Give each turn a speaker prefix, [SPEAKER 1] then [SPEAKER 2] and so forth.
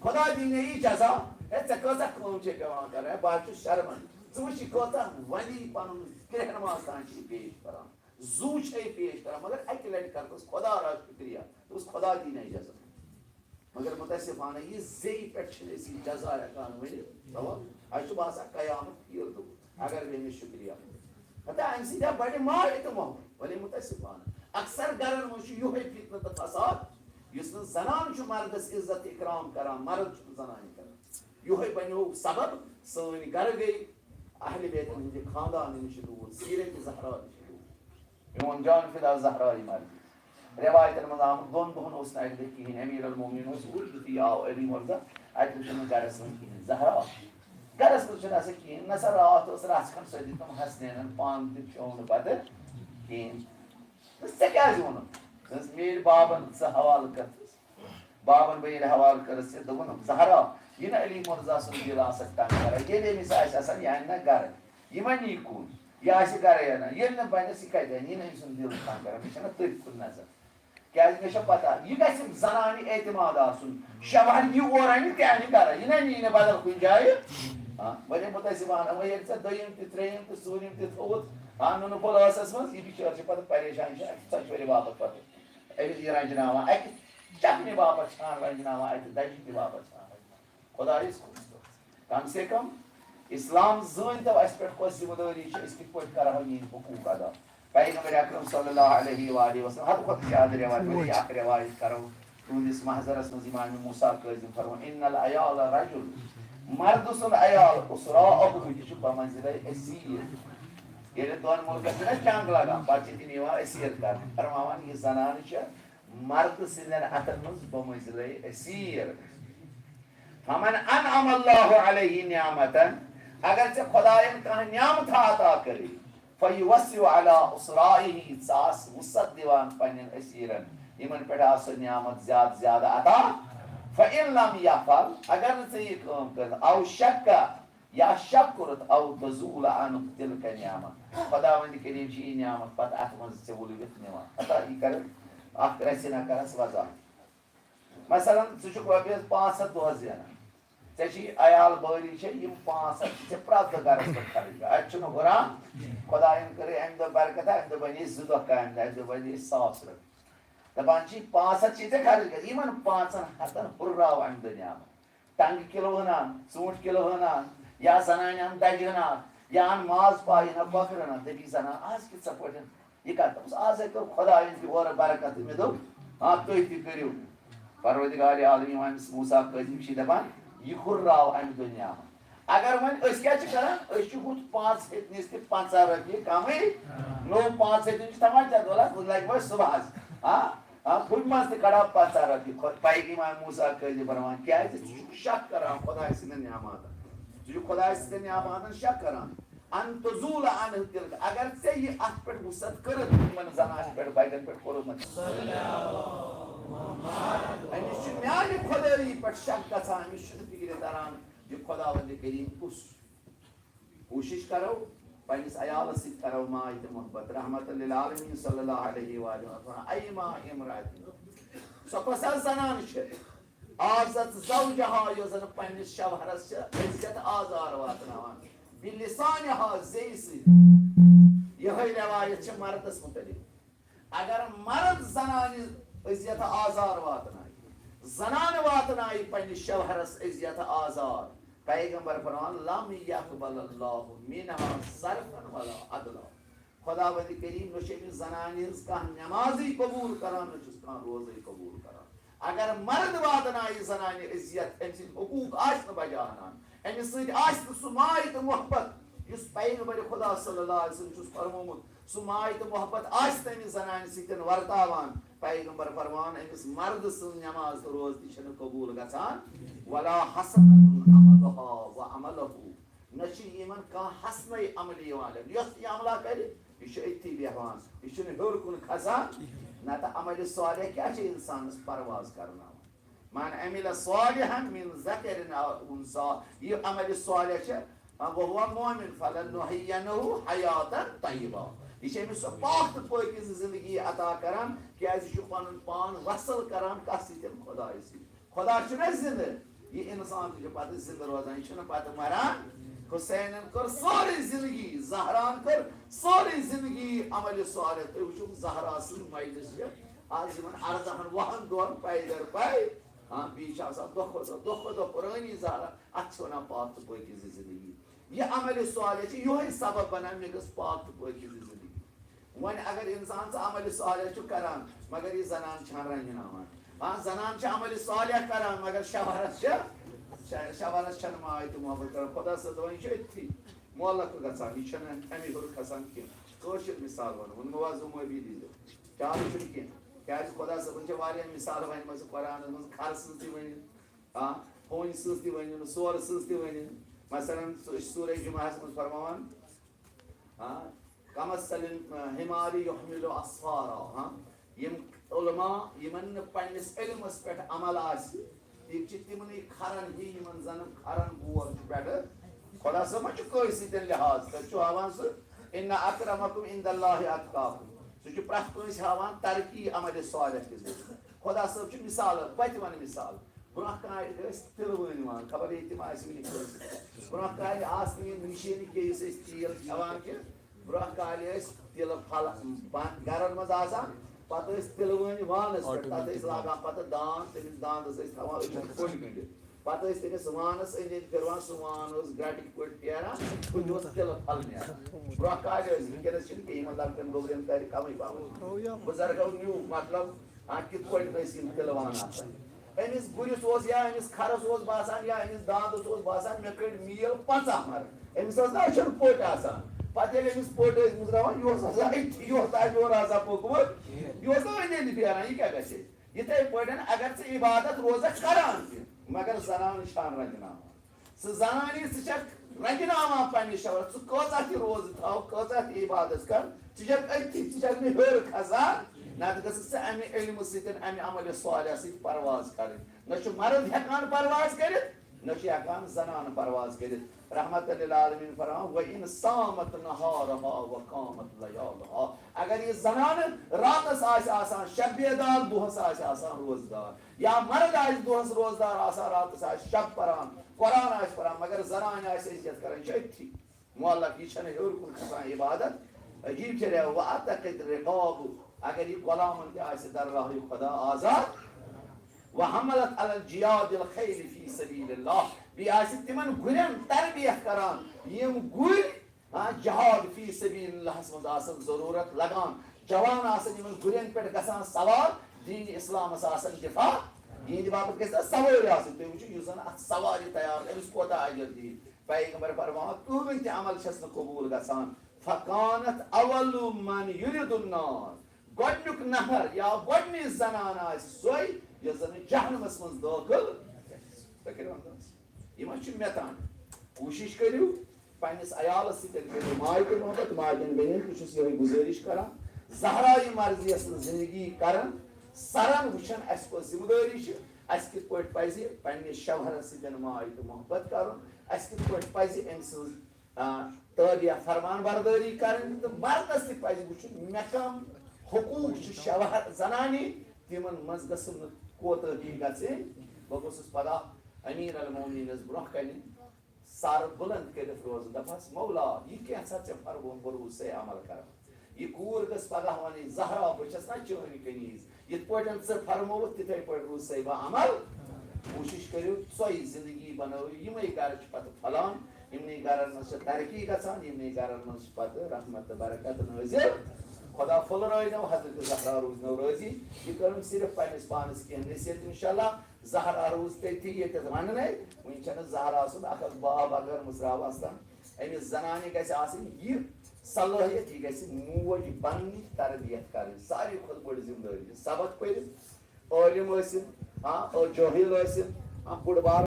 [SPEAKER 1] خدا دینه ای جزا اتsa کسا کام چه پیوان کرده باچو شرمن زوشی کتا ولی پانون کرهنماستان چی پیش کرام زوش ای پیش کرام مگر اکلین کرد اس خدا را شکریہ تو اس خدا دینه ای جزا مگر متاسفانه یہ زی پچھلے سی جزا رکھان ولی تو ایسو باسا قیامت پیر دو اگر بھی میں شکریہ حتی انسی دا بڑے مالی تو محمد ولی متاسفانه اکثر گرن مجھے یوہی فتنة فساد یس زنان چھ مردس عزت اکرام کران مرد چھ زنان کران یوہی بنیو سبب سانی گر گئی اہل بیت ہندی خاندان نش دور سیرت زہرا نش دور امام جان فدا زہرائی مرد روایت من آمد دون دون اس نے کہین امیر المومنین اس ولد یا علی مرزا ات چھ گرس من کہین زہرا گرس من چھ کہین نصر رات اس راس کم سدی تم حسنین پان تہ چون پتہ کہین سے کیا زون میرے بابن سے حوالہ کرتس بابن بین حوالہ کرس سے دون زہرا یہ علی مرزا سن دل آسکتا کرا یہ دے مثال آسان یہ نہ گر یہ منی کون یہ آس گر یا نہ یہ نہ بن سکھائی دین یہ نہیں سن دل کان کرا مش نہ تر کن نظر کیا مش پتہ یہ گژھِ زنانی اعتماد آسن شوہر یہ اورانی کیا نہیں کرا یہ نہیں بدل کن جائے ہاں بڑے متاسفان وہ یہ دویم تہ تریم تہ ژوٗرِم تہ تھوت آنن پلاسس من یہ بچار پتہ پریشان ژۄچوٕرِ باپت پتہ أمِس یہ رنجناوان اکہ چکنہِ باپت چھان رنجناوان اتہ دجہِ تہِ باپت چھان خدایس کم سے کم اسلام زن تو اس پہ کس ذمہ داری اس کت پہ کرو یہ حقوق ادا پیغمبر اکرم صلی اللہ علیہ وآلہ وسلم حد خود شاد روایت اخ روایت کرو تہندس محضرس مز امام موسیٰ کاظم فرمو ان العیال رجل مرد سن عیال اسراء یہ بمنزل اسیر یعنی دون ملکس نا جنگ لگان پتہ تم اسیر کر فرماوان یہ زنان مرد سندن اتن مز بمنزل اسیر فمن انعم الله عليه نعمة اگر سے خداین کا نعمت عطا کرے فیوسع علی اسرائه ساس وسط دیوان پنن اسیرن یمن پہ اس نعمت زیادہ زیادہ عطا فان لم يفعل اگر سے یہ کام کر او شک یا شک کرت او تزول عن تلك النعمت خداوند کریم چی نعمت پتہ اتمن سے ولوت نعمت عطا یہ کر اخر سے نہ کرس وضع مثلا سوچ کو ابھی 500 دو زینا ژےٚ عیال بٲری چھِ یِم 500 ژےٚ پرٛٮ۪تھ دۄہ گرس پٮ۪ٹھ خرٕچ اَتہِ چھُنہٕ ہُران خۄدایَن کٔرٕے اَمہِ دۄہ برکت اَمہِ دۄہ بنے 2 دۄہ کامہِ دۄہ اَمہِ دۄہ بنے 100 رۄپیہِ دپان چھِ 500 چھِ ژےٚ خرٕچ گژھِ یِمن 500 ہُرراو اَمہِ دۄہ نعمت ٹنٛگہٕ کِلوٗ ہٕنان ژوٗنٛٹھۍ کِلوٗ ہٕنان یا زنانہِ اَن دَجہِ ہٕنان یا اَن ماز پاے ہٕنان کۄکر ہٕنان دٔپی زنان آز کِتھ پٲٹھۍ یہِ کَتھ دوٚپُس آزے کٔر خۄدایَن تہِ اورٕ برکت مےٚ دوٚپ ہاں تُہۍ تہِ کٔرِو پروردگار عالمی امس موسیٰ کاظم چھ دپان یہ ہُرراو امہ دۄہ نعمت اگر ون أسۍ کیٛاہ چھِ کران أسۍ چھِ ہُتھ 5 ہتنس تہِ 50 رۄپیہِ کمٕے نو 5 ہتن چھِ تھاوان ژےٚ دۄہلس لگہِ وۄنۍ صُبحس پھُٹہِ منٛز تہِ کڑان 50 رۄپیہِ پیغمبر موسیٰ کاظم فرمان کیٛازِ ژٕ چھُکھ شک کران خۄداے سٕنٛدٮ۪ن نعماتن ژٕ چھُکھ خۄداے سٕنٛدٮ۪ن نعماتن شک کران ان تزول عنہ تلک اگر ژےٚ یہِ اتھ پٮ۪ٹھ وُسعت کٔرٕتھ یِمن زنانن پٮ۪ٹھ بَڑٮ۪ن پٮ۪ٹھ کوٚرمُت أمس میانہ خدایی پہ شک گژھان أمس فکر تران یہ خداوند کریم کس کوشش کرو پنس عیالس ست کرو ماے تہ محبت رحمت للعالمین صلی اللہ علیہ وآلہ وسلم ایما امرات سو کس زنان آزت زوجہا یس زن پنس شوہرس عزت آزار واتناوان بلسانہا زی ست یہ روایت مردس متعلق اگر مرد زنان عزت آزار واتنائی زنان واتنائی پنس شوہرس عزت آزار پیغمبر فرمان لم یقبل اللہ منها صرفا ولا عدلا خداوند کریم نہ زنان ہز کانٛہہ نمازی قبول کران نہ چھس کانٛہہ روزے قبول کران اگر مرد واتنائی زنان عزت أمۍ سٕنٛدۍ حقوق آسہِ نہٕ بجاونان أمِس سۭتۍ آسہِ نہٕ سُہ ماے تہٕ محبت یُس پیغمبر خدا صلی اللہ علیہ وسلم چھُس فرمومُت سُہ ماے تہٕ محبت آسہِ تٔمِس زنانہِ سۭتۍ ورتاوان پیغمبر فرمان أمِس مرد سٕنٛز نماز تہٕ روز تہِ چھنہٕ قبول گژھان ولا حسنۃ عملها وعمله نہ چھِ یِمن کانٛہہ حسنٕے عملہِ یِوان لبنہٕ یۄس یہِ عملہ کرِ یہِ چھُ أتھی بیٚہوان یہِ چھُنہٕ ہیوٚر کُن کھسان نتہٕ عملہِ صالح کیٛاہ چھِ اِنسانس پرواز کرناوان من عمل صالحا من ذکر او انثى یہ عمل صالح چھِ وهو مؤمن فلنحيينه حیاتا طیبہ یہ چھِ أمِس سۄ پاک تہٕ پٲکیزٕ زندگی عطا کران کیٛازِ یہِ چھُ پنُن پان وصل کران کتھ سۭتۍ خۄدایس سۭتۍ خۄدا چھُنہ زندٕ یہ انسان تہ پتہ زندہ روزان یہ پتہ مران حسینن کر سوری زندگی زہران کر سوری زندگی عمل صالح تھی وچھو زہرا سن مجلس آج من اردہن وہن دون پیدر پائی ہاں بیچ آسان دو پرانی زہرا اتھ ونان پاک تو پاکیزہ زندگی یہ عمل صالح یہ سبب بنان مے گژھ پاک تو پاکیزہ زندگی ون اگر انسان سے عمل صالح کران مگر یہ زنان چھان رنجناوان ہاں زنان چھ عمل صالح کران مگر شوہرس چھن ماے تو محبت کران خدا صد ون اتھی مولک گژھان یہ چھن امی ہر کھسان کیشر مثال ون موازو مبی دیزو چالو چھن کی خدا صبن واریاہ مثال ون مز قرآن مز کھر سٕنٛز تہِ ؤنِتھ ہاں ہونۍ سٕنٛز تہِ ؤنِن سورٕ سٕنٛز تہِ ؤنِن مثلاً سورہ جمعہس مز فرماوان ہاں کمثل حمار یحمل اسفارا ہاں یم علماء یمن پنس علمس پہ عمل آس تم تمن کھرن ہی یمن زن کھرن بور پہ خدا صبح کٲشر سۭتۍ لحاظ تُہۍ چھِو ہاوان سُہ ان اکرمکم عند اللہ اتقاکم سُہ چھُ پرٛٮ۪تھ کٲنٛسہِ ہاوان ترقی عمل صالح کِس خدا صٲب چھُ مثال بتہِ ونہٕ مثال برونٛہہ کالہِ ٲسۍ تِلہٕ وٲلۍ یِوان خبر ییٚتہِ تِم آسہِ وٕنہِ کٲنٛسہِ برونٛہہ کالہِ آسہٕ نہٕ یِم مِشیٖنہٕ کینٛہہ یُس أسۍ تیٖل کھٮ۪وان کینٛہہ برونٛہہ کالہِ ٲسۍ تِلہٕ پھل گرن منٛز آسان پتہٕ ٲسۍ تِلہٕ وٲنۍ وانس پٮ۪ٹھ تتھ ٲسۍ لاگان پتہٕ دان تٔمِس داندس ٲسۍ تھاوان أچھن کوٚڑ گٔنڈِتھ پتہٕ ٲسۍ تٔمِس وانس أنٛدۍ أنٛدۍ پھِروان سُہ وان اوس گرٹٕکۍ پٲٹھۍ پھیران کُنہِ اوس تِلہٕ پھل نیران برونٛہہ کالہِ ٲسۍ وٕنکیٚنس چھِنہٕ کینٛہہ یِمن لۄکٹٮ۪ن گوٚبرٮ۪ن کرِ کمٕے پہم بُزرگو نیوٗ مطلب کِتھ پٲٹھۍ ٲسۍ یِم تِلہٕ وان آسان أمِس گُرِس اوس یا أمِس کھرس اوس باسان یا أمِس داندس اوس باسان مےٚ کٔڑۍ میٖل 50 مرٕ أمِس ٲس نہ أچھن پٔٹ آسان پتہٕ ییٚلہِ أمِس پٔٹ ٲسۍ مٕژراوان یہِ اوس آسان أتھی یہِ اوس آسہِ یورٕ آسان پوٚکمُت یہِ اوس نہٕ أنٛدۍ أنٛدۍ پھیران یہِ کیٛاہ گژھِ یِتھَے پٲٹھۍ اگر ژٕ عبادت روزکھ کران تہِ مگر زنان چھان رنجناوان سُہ زنان یہِ ژٕ چھکھ رنجناوان پننِس شوہرس ژٕ کۭژاہ تہِ روزٕ تھاو کۭژاہ تہِ عبادت کر ژٕ چھکھ أتھی ژٕ چھکھ نہٕ ہیوٚر کھسان نتہٕ گٔژھکھ ژٕ امہِ علمہٕ سۭتۍ امہِ عملہِ صالح سۭتۍ پرواز کرٕنۍ نہ چھُ مرد ہٮ۪کان پرواز کٔرِتھ نہ چھُ ہٮ۪کان زنان پرواز کٔرِتھ رحمت للعالمین فرمان وَإِنْ صامت نہارها وقامت لیالها اگر یہ زنان راتس آسہِ آسان شب بیدار دۄہس آسہِ آسان روزدار یا مرد آسہِ دۄہس روزدار آسان راتس آسہِ شب پران قرآن آسہِ پران مگر زنانہِ آسہِ عزت کران یہِ چھِ أتھی مولک یہِ چھنہٕ ہیوٚر کُن کھسان عبادت عجیب چھِ وَأَتَقِتْ رِقاب اگر یہ غلامن تہِ آسہِ در راہ خدا آزاد وحملت علی الجیاد الخیل فی سبیل اللہ بیٚیہِ آسہِ تِمن گُرٮ۪ن تربیت کران یِم گُرۍ جہاد فی سبیل اللہس منٛز آسان ضروٗرت لگان جوان آسان یِمن گُرٮ۪ن پٮ۪ٹھ گژھان سوار دیٖنِ اسلامس آسان دفاع یِہنٛدِ باپتھ گژھِ نہ سوٲرۍ آسٕنۍ تُہۍ وٕچھِو یُس زن اتھ سوارِ تیار أمِس کوتاہ اجر دی پیغمبر فرماوان کٕہٕنۍ تہِ عمل چھس نہٕ قبوٗل گژھان فکانت اول من یُرِد النار گۄڈنیُک نفر یا گۄڈنِچ زنان آسہِ سۄے یۄس زن جہنمس منٛز دٲخل یہِ ما چھُ مےٚ کوٗشِش کٔرِو پننِس عیالس سۭتۍ کٔرِو ماجہِ محبت ماجٮ۪ن بیٚنٮ۪ن بہٕ چھُس یِہوٚے گُزٲرِش کران زہرایہِ مرضیَس منٛز زندگی کران سرن وٕچھن اَسہِ کۄس ذمہٕ دٲری چھِ اَسہِ کِتھ پٲٹھۍ پزِ پننِس شوہرس سۭتۍ ماے تہٕ محبت کرُن اَسہِ کِتھ پٲٹھۍ پزِ أمۍ سٕنٛز تٲبیہ فرمان بردٲری کرٕنۍ تہٕ مردس تہِ پزِ وٕچھُن مےٚ کم حقوٗق چھِ شوہر زنانہِ تِمن منٛز گٔژھٕم نہٕ کوتٲہی گژھٕنۍ بہٕ گوٚژھُس پگاہ امیر المومنیٖنس برونٛہہ کنہِ سر بُلند کٔرِتھ روزُن دپہس مولا یہِ کینٛژھا ژےٚ فرمووُم بہٕ روٗزسے عمل کران یہِ کوٗر گٔژھ پگاہ ونٕنۍ زہرا بہٕ چھس نہ چٲنۍ کنیٖز یِتھ پٲٹھۍ ژٕ فرمووُتھ تِتھے پٲٹھۍ روٗزسے بہٕ عمل کوٗشِش کٔرِو سۄے زندگی بنٲیِو یِمے گرٕ چھِ پتہٕ پھلان یِمنٕے گرن منٛز چھِ ترقی گژھان یِمنٕے گرن منٛز چھِ پتہٕ رحمت تہٕ برکت نٲزِل خدا پھُلرٲینو حضرت زہرا روٗزنو رٲضی یہِ کٔرٕم صرف پننِس پانس کینٛہہ نصیحت انشاءاللہ زہرا روٗز تٔتھی ییٚتٮ۪تھ وننے وٕنۍ چھنہٕ زہرا سُنٛد اکھ باب اگر مٕژراوہس تام أمِس زنانہِ گژھِ آسٕنۍ یہِ صلٲحیت یہِ گژھِ موج بننٕچ تربیت کرٕنۍ ساروی کھۄتہٕ بٔڑ ذمہٕ دٲری سبق پٔرِتھ عٲلِم ٲسِن جٲہِل ٲسِن بوٚڑ بار